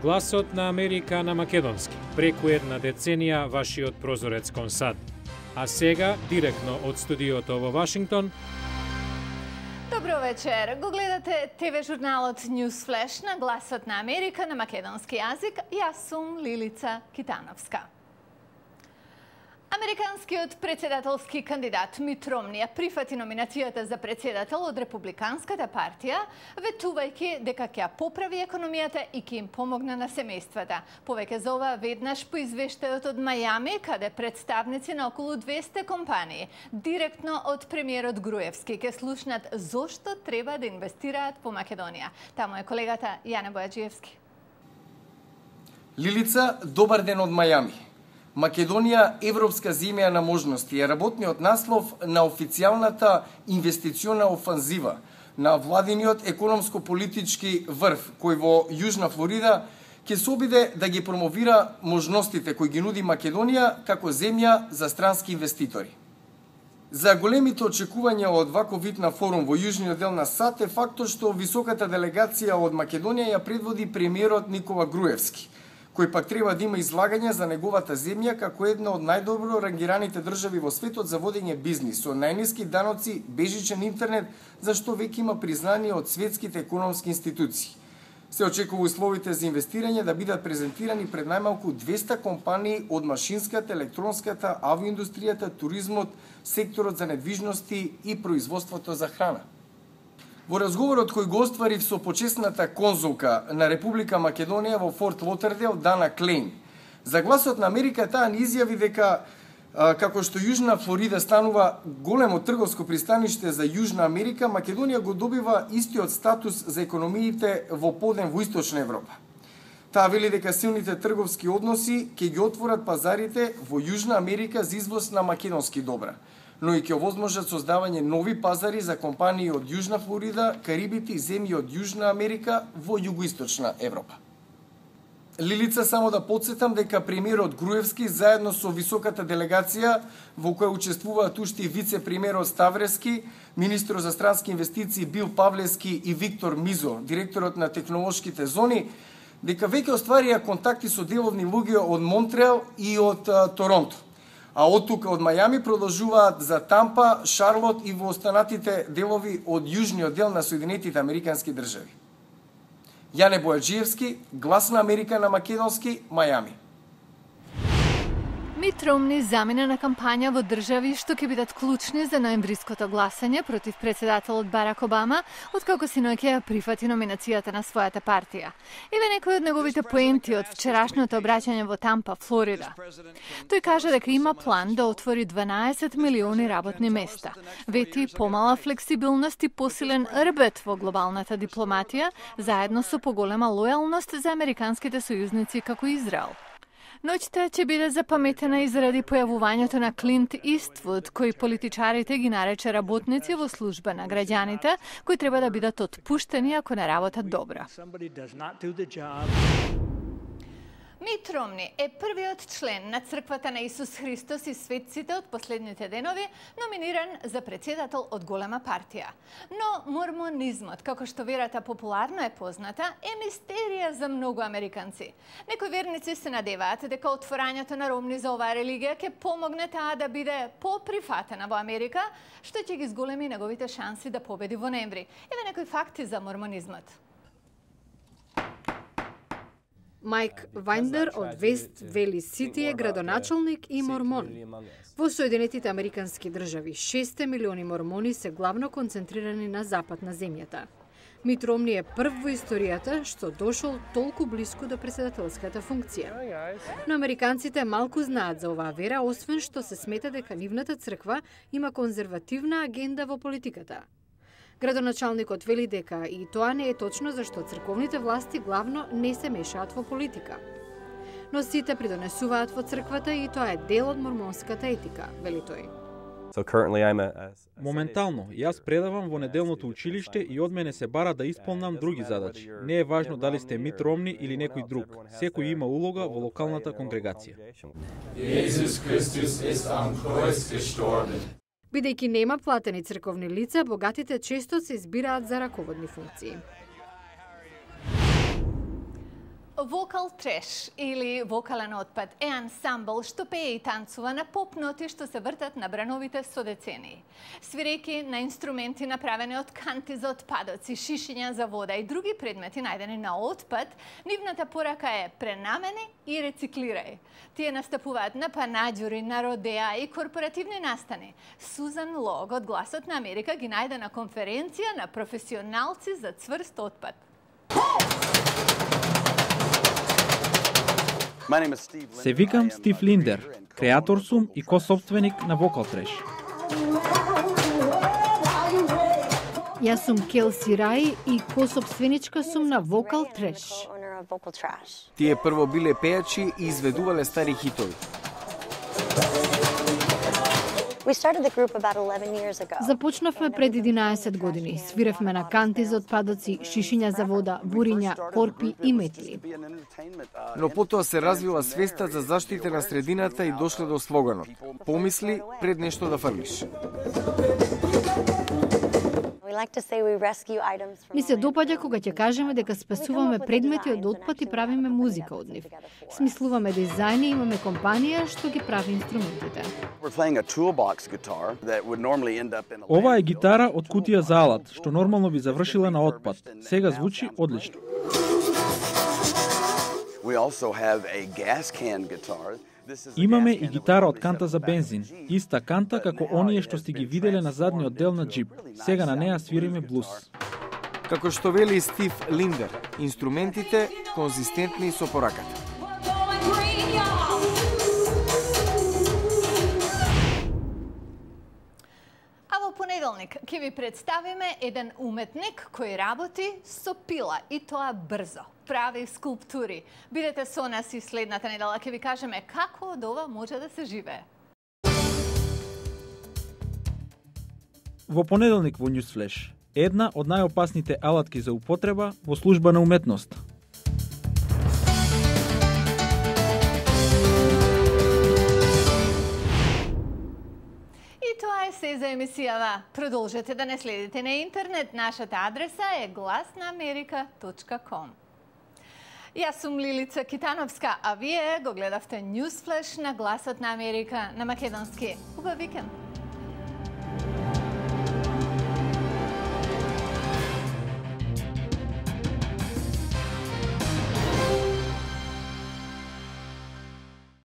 Гласот на Америка на македонски. Преку една деценија вашиот прозорец кон САД. А сега, директно од студиото во Вашингтон. Добро вечер. Го гледате ТВ журналот News Flash на Гласот на Америка на македонски јазик. Јас сум Лилица Китановска. Американскиот председателски кандидат Мит Ромни прифати номинацијата за председател од Републиканската партија, ветувајќи дека ќе поправи економијата и ќе им помогне на семејствата. Повеќе за ова веднаш по извештајот од Мајами, каде представници на околу 200 компании, директно од премиерот Груевски, ќе слушнат зошто треба да инвестираат по Македонија. Таму е колегата Јане Бојаджиевски. Лилица, добар ден од Мајами. Македонија европска земја на можности е работниот наслов на официјалната инвестициона офанзива на владиниот економско-политички врв, кој во Јужна Флорида ќе се обиде да ги промовира можностите кои ги нуди Македонија како земја за странски инвеститори. За големите очекувања од ваков вид на форум во јужниот дел на САД е фактот што високата делегација од Македонија ја предводи премиерот Никола Груевски, кој пак треба да има излагање за неговата земја како една од најдобро рангираните држави во светот за водење бизнис, со најниски даноци, бежичен интернет, за што веќе има признание од светските економски институции. Се очекува условите за инвестирање да бидат презентирани пред најмалку 200 компании од машинската, електронската, авиоиндустријата, туризмот, секторот за недвижности и производството за храна. Во разговорот кој го остварив со почесната конзулка на Република Македонија во Форт Лотердейл, Дана Клейн, за Гласот на Америка таа ни изјави дека како што Јужна Флорида станува големо трговско пристаниште за Јужна Америка, Македонија го добива истиот статус за економиите во поден во Источна Европа. Таа вели дека силните трговски односи ќе ги отворат пазарите во Јужна Америка за извоз на македонски добра, но и ќе овозможат создавање нови пазари за компании од Јужна Флорида, Карибите и земји од Јужна Америка во Југоисточна Европа. Лилица, само да подсетам дека премиерот Груевски заедно со високата делегација во која учествуваат уште и вице-премиерот Ставрески, министрот за странски инвестиции Бил Павлевски и Виктор Мизо, директорот на технолошките зони, дека веќе остварија контакти со деловни луѓе од Монтреал и од Торонто. А од тука од Мајами продолжуваат за Тампа, Шарлот и во останатите делови од јужниот дел на Соединетите Американски држави. Јане Бојаджиевски, Глас на Америка на македонски, Мајами. Мит Ромни замина на кампања во држави што ќе бидат клучни за ноемвриското гласање против председателот Барак Обама, откако синоќа ја прифати номинацијата на својата партија. Еве некои од неговите поенти од вчерашното обраќање во Тампа, Флорида. Тој кажа дека има план да отвори 12 милиони работни места, вети помала флексибилност и посилен рбет во глобалната дипломатија, заедно со поголема лојалност за американските сојузници како Израел. Ноќта ќе биде запаметена и заради појавувањето на Клинт Иствуд, кој политичарите ги нарече работници во служба на граѓаните, кои треба да бидат отпуштени ако не работат добро. Мит Ромни е првиот член на Црквата на Исус Христос и светците од последните денови, номиниран за председател од голема партија. Но мормонизмот, како што верата популарно е позната, е мистерија за многу американци. Некои верници се надеваат дека отворањето на Ромни за оваа религија ќе помогне таа да биде поприфатена во Америка, што ќе ги зголеми неговите шанси да победи во ноември. Еве некои факти за мормонизмот. Мајк Вајндер од Вест Вели Сити е градоначалник и мормон. Во Соединетите Американски држави 6 милиони мормони се главно концентрирани на запад на земјата. Мит Ромни е прв во историјата што дошол толку блиску до председателската функција. Но американците малку знаат за оваа вера, освен што се смета дека нивната црква има конзервативна агенда во политиката. Градоначалникот вели дека и тоа не е точно зашто црковните власти главно не се мешаат во политика. Но сите придонесуваат во црквата и тоа е дел од мормонската етика, вели тој. Моментално, јас предавам во неделното училиште и од мене се бара да исполнам други задачи. Не е важно дали сте Мит Ромни или некој друг. Секој има улога во локалната конгрегација. Бидејќи нема платени црковни лица, богатите често се избираат за раководни функции. Вокал треш или вокален отпад е ансамбл што пее и танцува на поп ноти што се вртат на брановите со децении. Свирејќи на инструменти направени од канти за отпадоци, шишиња за вода и други предмети најдени на отпад, нивната порака е пренамени и рециклирај. Тие настапуваат на панаџури, на родеа и корпоративни настани. Сузан Лог од Гласот на Америка ги најде на конференција на професионалци за цврст отпад. Се викам Стив Линдер, креатор сум и косопственик на Вокал Треш. Јас сум Келси Рај и косопственичка сум на Вокал Треш. Тие прво биле пејачи и изведувале стари хитови. Започнавме пред 11 години. Свиревме на канти за отпадоци, шишиња за вода, буриња, корпи и метли. Но потоа се развила свеста за заштита на средината и дошле до слоганот: помисли пред нешто да фрлиш. Ми се допаѓа кога ќе кажеме дека спасуваме предмети од отпад и правиме музика од нив. Смислуваме дизајни и имаме компанија што ги прави инструментите. Ова е гитара од кутија за алат, што нормално би завршила на отпад. Сега звучи одлично. Имаме и гитара од канта за бензин, иста канта како оние што сте ги виделе на задниот дел на джип. Сега на неа свириме блуз. Како што вели Стив Линдер, инструментите конзистентни со пораката. А во понеделник ќе ви представиме еден уметник кој работи со пила и тоа брзо. Прави скулптури. Бидете со нас и следната недела ќе ви кажеме како од ова може да се живее. Во понеделник во Newsflash, една од најопасните алатки за употреба во служба на уметност. И тоа е се за емисијава. Продолжете да не следите на интернет. Нашата адреса е glasnaamerika.com. Јас сум Лилица Китановска, а вие го гледавте Newsflash на Гласот на Америка на македонски. Убав викенд!